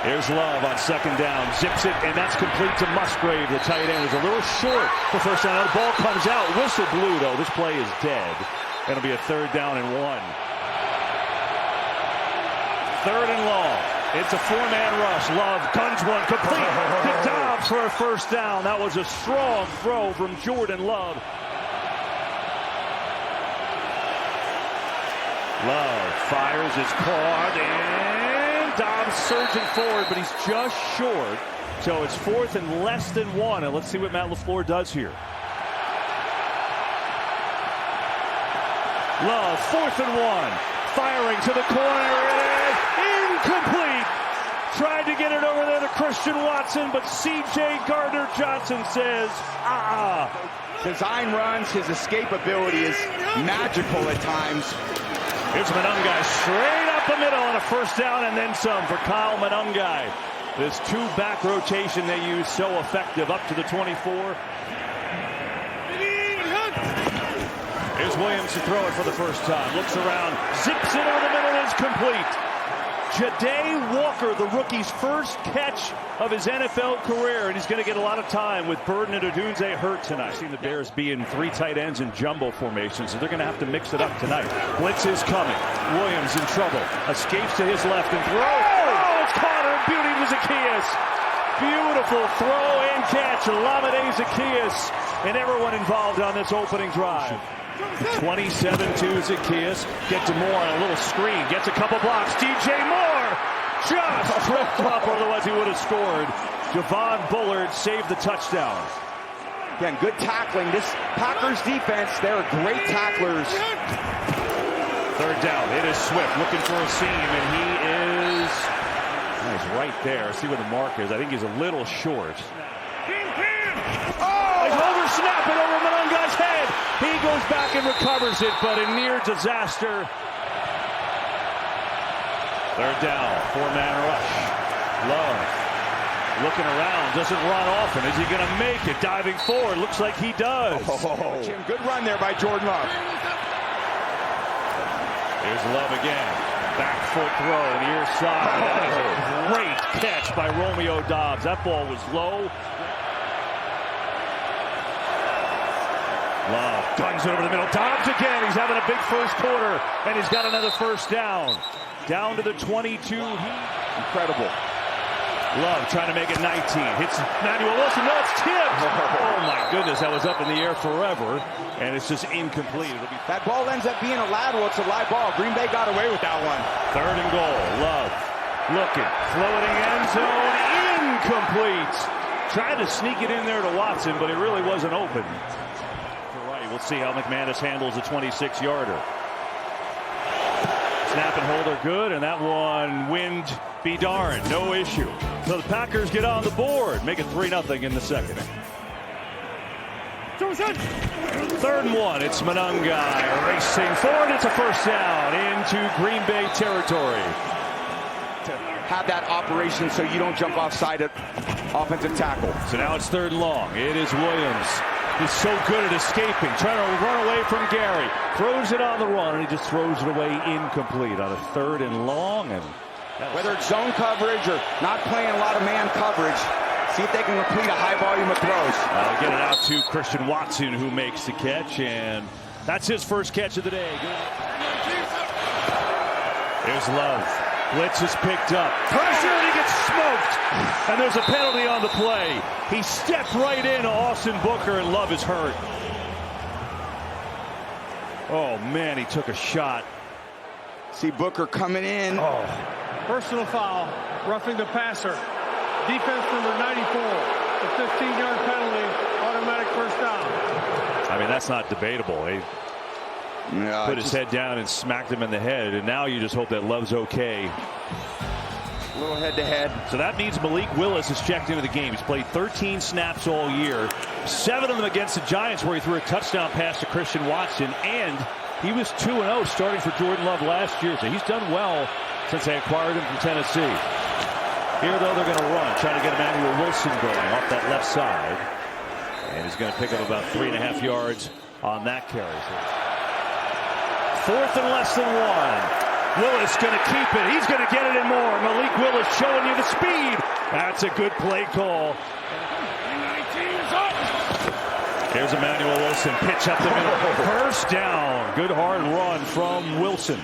Here's Love on second down, zips it, and that's complete to Musgrave. The tight end is a little short for first down. The ball comes out, whistle blew though. This play is dead. It'll be a 3rd down and 1. 3rd and long. It's a 4-man rush. Love guns one complete to Dobbs for a first down. That was a strong throw from Jordan Love. Love fires, it's caught, and Dobbs surging forward, but he's just short. So it's 4th and less than 1, and let's see what Matt LaFleur does here. Love, 4th and 1, firing to the corner, and incomplete. Tried to get it over there to Christian Watson, but C.J. Gardner-Johnson says, Design runs, his escapability is magical at times. Here's Monungai straight up the middle on a first down and then some for Kyle Monungai. This 2-back rotation they use so effective up to the 24. Here's Williams to throw it for the first time. Looks around, zips it over the middle, and it's complete. Ja'Day Walker, the rookie's first catch of his NFL career, and he's going to get a lot of time with Burden and Odunze hurt tonight. I've seen the Bears be in 3 tight ends in jumbo formation, so they're going to have to mix it up tonight. Blitz is coming. Williams in trouble. Escapes to his left and throws. Oh, it's caught her. Beauty to Zacchaeus. Beautiful throw and catch. Olamide Zacchaeus and everyone involved on this opening drive. 27-2 Zacchaeus. Get to Moore on a little screen. Gets a couple blocks. DJ Moore just tripped up, otherwise he would have scored. Javon Bullard saved the touchdown. Again, good tackling. This Packers defense, they're great tacklers. 3rd down. It is Swift looking for a seam, and he's right there. See where the mark is. I think he's a little short. Oh! He's over-snapping over Monungai's head. He goes back and recovers it, but a near disaster. 3rd down, 4-man rush. Love looking around, doesn't run often. Is he going to make it? Diving forward, looks like he does. Jim, good run there by Jordan Love. Here's Love again. Back foot throw, near side. That is a great catch by Romeo Dobbs. That ball was low. Love guns it over the middle. Dobbs again. He's having a big first quarter, and he's got another first down. Down to the 22. Incredible. Love trying to make it 19. Hits Manuel Wilson. No, it's tipped. Oh, my goodness. That was up in the air forever, and it's just incomplete. That ball ends up being a lateral. It's a live ball. Green Bay got away with that one. 3rd and goal. Love looking. Floating end zone. Incomplete. Tried to sneak it in there to Watson, but it really wasn't open. We'll see how McManus handles a 26-yarder. Snap and hold are good, and that one, wind be darned, no issue. So the Packers get on the board, make it 3-0 in the second. 3rd and 1, it's Monungai racing forward. It's a first down into Green Bay territory. To have that operation so you don't jump offside at offensive tackle. So now it's 3rd and long. It is Williams. He's so good at escaping, trying to run away from Gary. Throws it on the run, and he just throws it away incomplete on a 3rd and long. And whether it's zone coverage or not playing a lot of man coverage, see if they can complete a high volume of throws. Get it out to Christian Watson, who makes the catch, and that's his first catch of the day. Here's Love. Blitz is picked up. Pressure, and he gets smoked. And there's a penalty on the play. He stepped right in to Austin Booker, and Love is hurt. Oh, man, he took a shot. See Booker coming in. Oh. Personal foul, roughing the passer. Defense number 94. The 15-yard penalty, automatic first down. I mean, that's not debatable. He put his head down and smacked him in the head, and now you just hope that Love's okay. A little head-to-head. So that means Malik Willis is checked into the game. He's played 13 snaps all year, 7 of them against the Giants, where he threw a touchdown pass to Christian Watson, and he was 2-0 starting for Jordan Love last year, so he's done well since they acquired him from Tennessee. Here, though, they're going to run, trying to get Emmanuel Wilson going off that left side, and he's going to pick up about 3.5 yards on that carry. So 4th and less than 1. Willis going to keep it. He's going to get it and more. Malik Willis showing you the speed. That's a good play call. Here's Emmanuel Wilson. Pitch up the middle. First down. Good hard run from Wilson.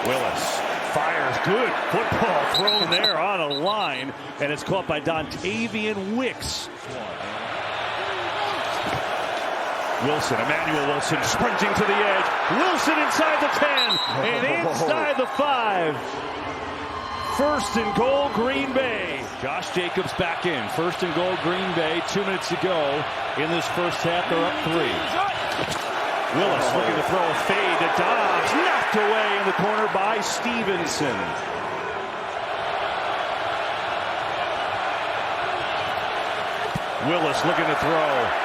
Willis fires. Good football thrown there on a line. And it's caught by Dontavian Wicks. Wilson, Emmanuel Wilson sprinting to the edge. Wilson inside the 10 and inside the 5. First and goal, Green Bay. Josh Jacobs back in. First and goal, Green Bay. 2 minutes to go in this first half. They're up 3. Willis looking to throw a fade to Dobbs. Knocked away in the corner by Stevenson. Willis looking to throw.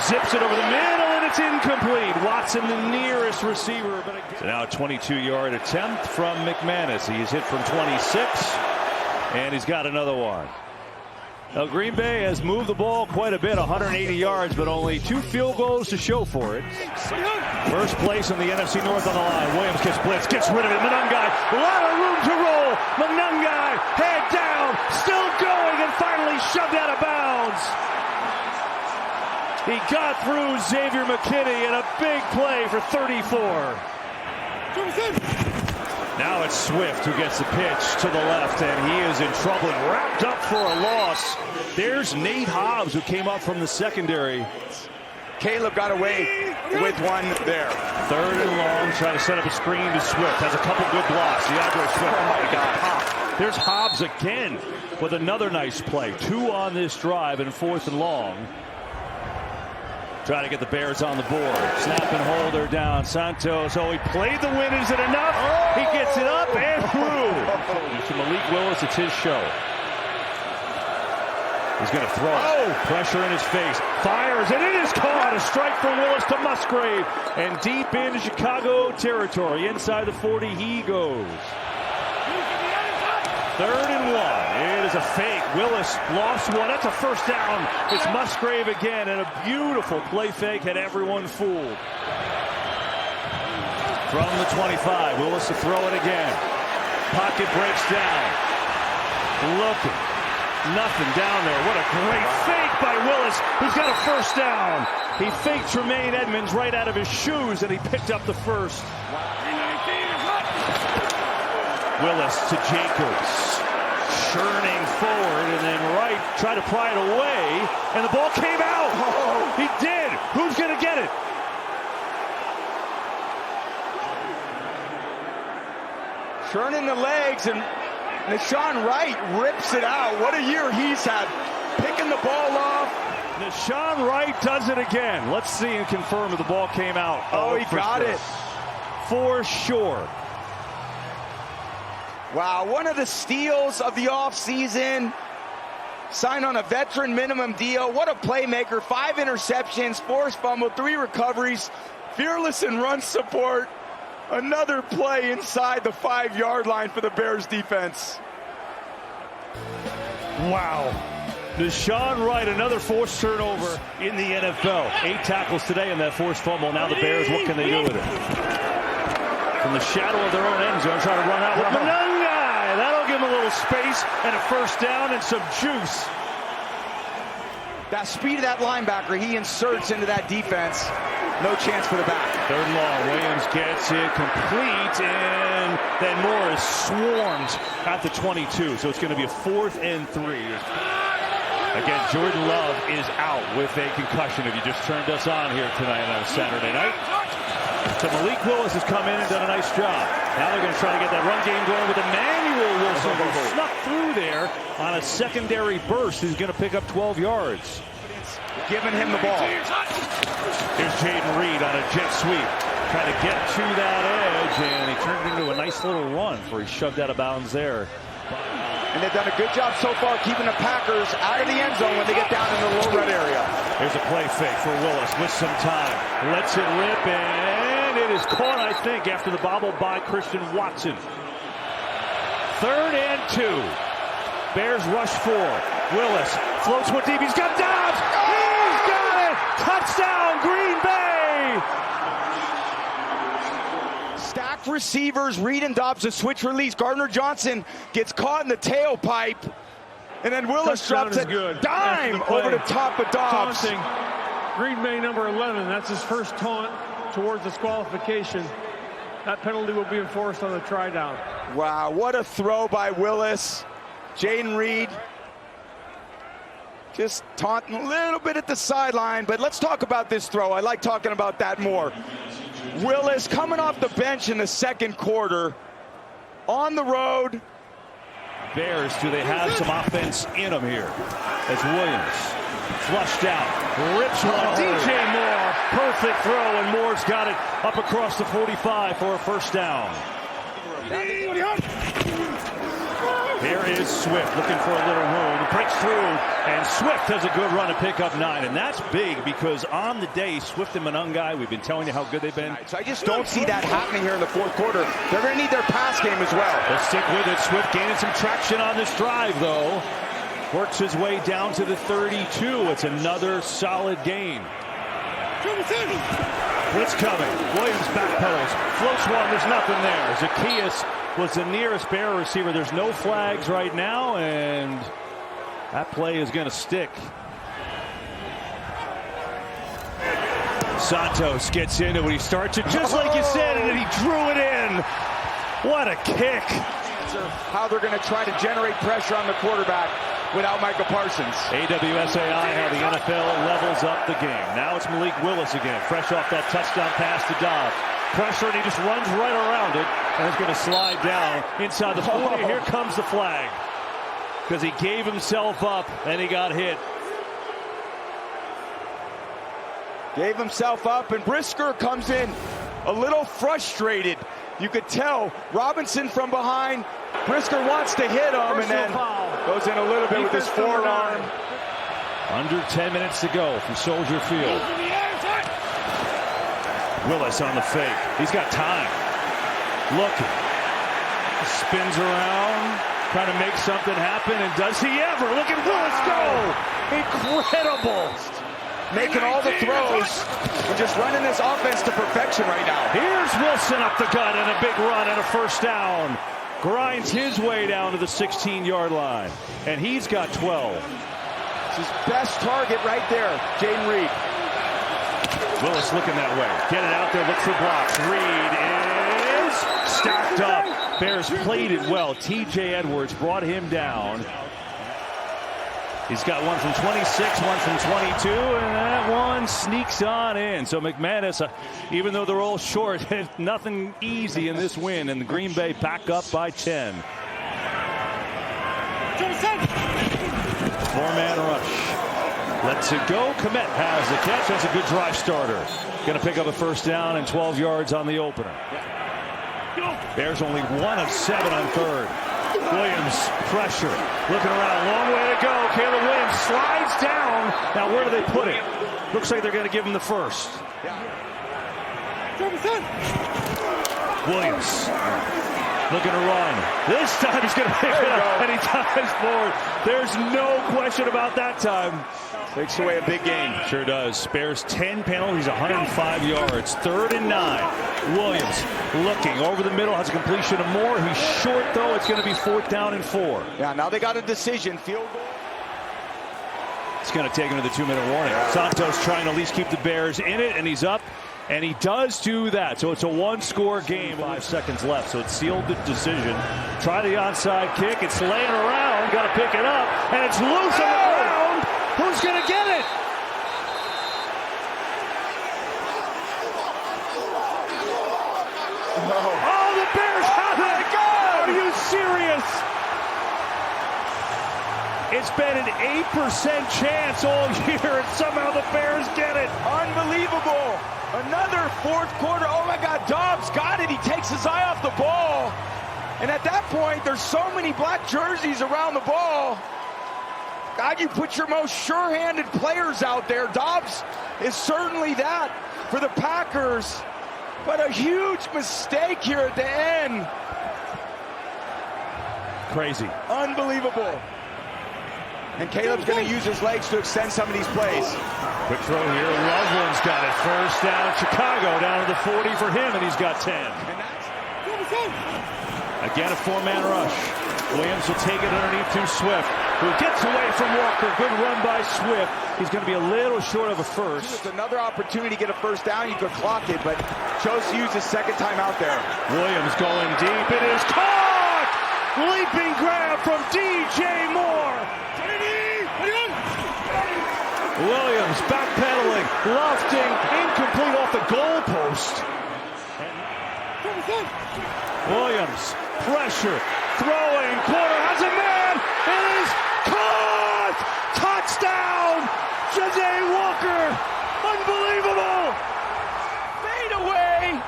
Zips it over the middle, and it's incomplete. Watson, the nearest receiver. So now a 22-yard attempt from McManus. He's hit from 26, and he's got another one. Now, Green Bay has moved the ball quite a bit, 180 yards, but only 2 field goals to show for it. First place in the NFC North on the line. Williams gets blitz, gets rid of it. Monungai, a lot of room to roll. Monungai, head down, still going, and finally shoved out of bounds. He got through Xavier McKinney and a big play for 34. Now it's Swift who gets the pitch to the left, and he is in trouble and wrapped up for a loss. There's Nate Hobbs, who came up from the secondary. Caleb got away with one there. 3rd and long, trying to set up a screen to Swift. Has a couple good blocks. DeAndre Swift. Oh my God. There's Hobbs again with another nice play. 2 on this drive and 4th and long. Trying to get the Bears on the board. Snap and hold her down. Santos, he played the win. Is it enough? He gets it up and through. To Malik Willis, it's his show. He's going to throw. Pressure in his face. Fires, and it is caught. A strike from Willis to Musgrave. And deep into Chicago territory. Inside the 40, he goes. 3rd and 1. It is a fake. Willis lost one. That's a first down. It's Musgrave again, and a beautiful play fake had everyone fooled. From the 25, Willis to throw it again. Pocket breaks down. Looking. Nothing down there. What a great fake by Willis, who's got a first down. He faked Tremaine Edmonds right out of his shoes, and he picked up the first. Willis to Jacobs, churning forward, and then right, try to pry it away, and the ball came out. He did. Who's going to get it? Churning the legs, and Nashawn Wright rips it out. What a year he's had, picking the ball off. Nashawn Wright does it again. Let's see and confirm if the ball came out. He got it. For sure. Wow, one of the steals of the offseason. Signed on a veteran minimum deal. What a playmaker. 5 interceptions, forced fumble, 3 recoveries. Fearless in run support. Another play inside the 5-yard line for the Bears defense. Wow. Nashawn Wright, another forced turnover in the NFL. 8 tackles today in that forced fumble. Now the Bears, what can they do with it? From the shadow of their own end zone, trying to run out with Monungai. That'll give him a little space and a first down and some juice. That speed of that linebacker, he inserts into that defense. No chance for the back. 3rd and long. Williams gets it complete, and then Morris swarms at the 22. So it's going to be a 4th and 3. Again, Jordan Love is out with a concussion. If you just turned us on here tonight on a Saturday night. So Malik Willis has come in and done a nice job. Now they're going to try to get that run game going with Emmanuel Wilson, who snuck through there on a secondary burst. He's going to pick up 12 yards. Giving him the ball. Here's Jaden Reed on a jet sweep. Trying to get to that edge, and he turned it into a nice little run before he shoved out of bounds there. And they've done a good job so far keeping the Packers out of the end zone when they get down in the low red area. Here's a play fake for Willis with some time. Lets it rip, and it is caught, I think, after the bobble by Christian Watson. 3rd and 2. Bears rush 4. Willis floats one deep. He's got Dobbs. He's got it. Touchdown, Green Bay. both receivers, Reed and Dobbs, a switch release. Gardner Johnson gets caught in the tailpipe. And then Willis drops a dime over the top of Dobbs. Taunting Green Bay number 11. That's his first taunt towards disqualification. That penalty will be enforced on the try down. Wow, what a throw by Willis. Jaden Reed just taunting a little bit at the sideline, but let's talk about this throw. I like talking about that more. Willis coming off the bench in the second quarter, on the road. Bears, do they have some offense in them here? As Williams flushed out, rips one. DJ Moore, perfect throw, and Moore's got it up across the 45 for a first down. Here is Swift looking for a little room. Breaks through, and Swift has a good run to pick up 9. And that's big because on the day, Swift and Monungai, we've been telling you how good they've been. So I just don't see that happening here in the fourth quarter. They're going to need their pass game as well. They'll stick with it. Swift gaining some traction on this drive, though. Works his way down to the 32. It's another solid game. Blitz coming. Williams backpedals. Floats one. There's nothing there. Zacchaeus was the nearest Bear receiver. There's no flags right now, and that play is going to stick. Santos gets into it. He starts it just like you said, and then he drew it in. What a kick. How they're going to try to generate pressure on the quarterback without Micah Parsons. AWSAI, how the NFL levels up the game. Now it's Malik Willis again, fresh off that touchdown pass to Dobbs. Pressure, and he just runs right around it, and it's going to slide down inside the 40. Here comes the flag, because he gave himself up, and he got hit. Gave himself up, and Brisker comes in a little frustrated. You could tell Robinson from behind. Brisker wants to hit him, and then goes in a little bit with his forearm. Under 10 minutes to go from Soldier Field. Willis on the fake. He's got time. Looking. Spins around, trying to make something happen, and does he ever? Look at Willis go! Incredible! Making all the throws and just running this offense to perfection right now. Here's Wilson up the gut and a big run and a first down. Grinds his way down to the 16-yard line, and he's got 12. It's his best target right there, Jaden Reed. Willis looking that way. Get it out there, look for blocks. Reed is stacked up. Bears played it well. TJ Edwards brought him down. He's got one from 26, one from 22, and that one sneaks on in. So McManus, even though they're all short, nothing easy in this win, and the Green Bay back up by 10. Four-man rush. Lets it go. Komet has the catch. That's a good drive starter. Going to pick up a first down and 12 yards on the opener. Bears only 1 of 7 on third. Williams, pressure, looking around, long way to go. Caleb Williams slides down. Now where do they put it? Looks like they're going to give him the first. Williams looking to run. This time he's going to pick it up, and he dives forward. There's no question about that time. Takes away a big gain. Sure does. Bears 10 penalties, 105 yards. 3rd and 9. Williams looking over the middle, has a completion of Moore. He's short, though. It's going to be 4th down and 4. Yeah, now they got a decision. Field goal. It's going to take him to the 2-minute warning. Santos trying to at least keep the Bears in it, and he's up. And he does do that. So it's a 1-score game. 5 seconds left, so it's sealed the decision. Try the onside kick. It's laying around. Got to pick it up, and it's loose on the ground. Who's going to get it? Oh, the Bears, how did it go? Are you serious? It's been an 8% chance all year, and somehow the Bears get it. Unbelievable. Another fourth quarter. Oh, my God. Dobbs got it. He takes his eye off the ball. And at that point, there's so many black jerseys around the ball. God, you put your most sure-handed players out there. Dobbs is certainly that for the Packers. But a huge mistake here at the end. Crazy. Unbelievable. And Caleb's going to use his legs to extend some of these plays. Quick throw here. Loveland's got it. First down, Chicago down to the 40 for him, and he's got 10. Again, a four-man rush. Williams will take it underneath to Swift, who gets away from Walker. Good run by Swift. He's going to be a little short of a first. It's another opportunity to get a first down. You could clock it, but chose to use his second time out there. Williams going deep. It is caught! Leaping grab from DJ Moore. Williams backpedaling, lofting, incomplete off the goalpost. Williams, pressure, throwing, corner, has a man, it is caught! Touchdown! J.J. Walker, unbelievable! Fade away,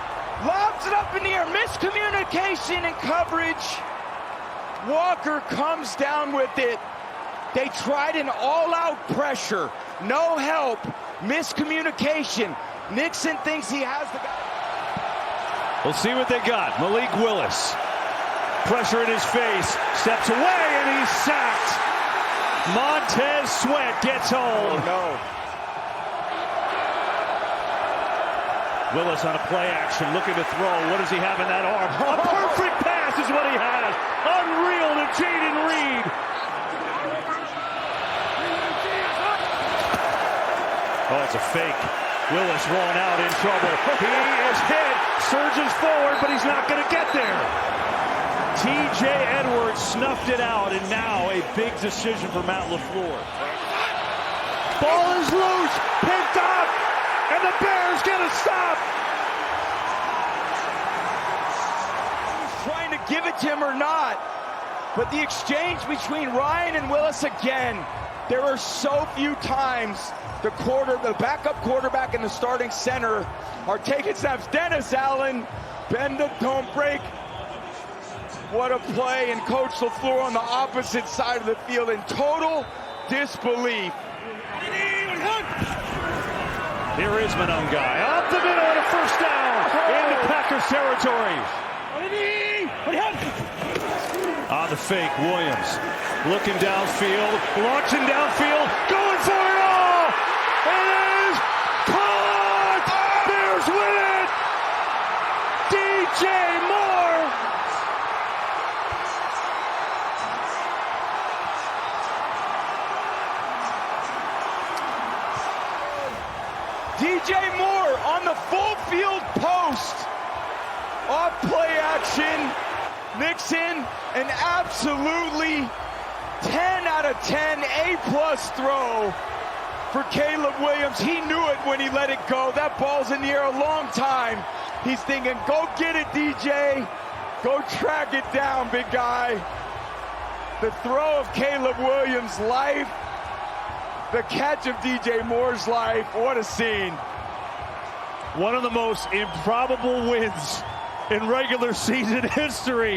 lobs it up in the air, miscommunication and coverage. Walker comes down with it. They tried an all-out pressure, no help, miscommunication. Nixon thinks he has the guy. We'll see what they got. Malik Willis. Pressure in his face. Steps away and he's sacked. Montez Sweat gets home. Oh, no. Willis on a play action, looking to throw. What does he have in that arm? A perfect pass is what he has. Unreal to Jaden Reed. Oh, it's a fake. Willis rolling out in trouble. He is hit. Surges forward, but he's not going to get there. T.J. Edwards snuffed it out, and now a big decision for Matt LaFleur. Ball is loose, picked up, and the Bears get a stop. Trying to give it to him or not, but the exchange between Ryan and Willis again. There are so few times the backup quarterback and the starting center are taking snaps. Dennis Allen, bend it, don't break. What a play, and Coach LaFleur on the opposite side of the field in total disbelief. Here is Monongai, up the middle and a first down into Packers territory. On the fake, Williams looking downfield, launching downfield, going for it all. It is caught. Bears win it. DJ Moore. DJ Moore on the full field post. Off play action. Nixon, an absolutely 10 out of 10 A-plus throw for Caleb Williams. He knew it when he let it go. That ball's in the air a long time. He's thinking, go get it, DJ. Go track it down, big guy. The throw of Caleb Williams' life. The catch of DJ Moore's life. What a scene. One of the most improbable wins in regular season history.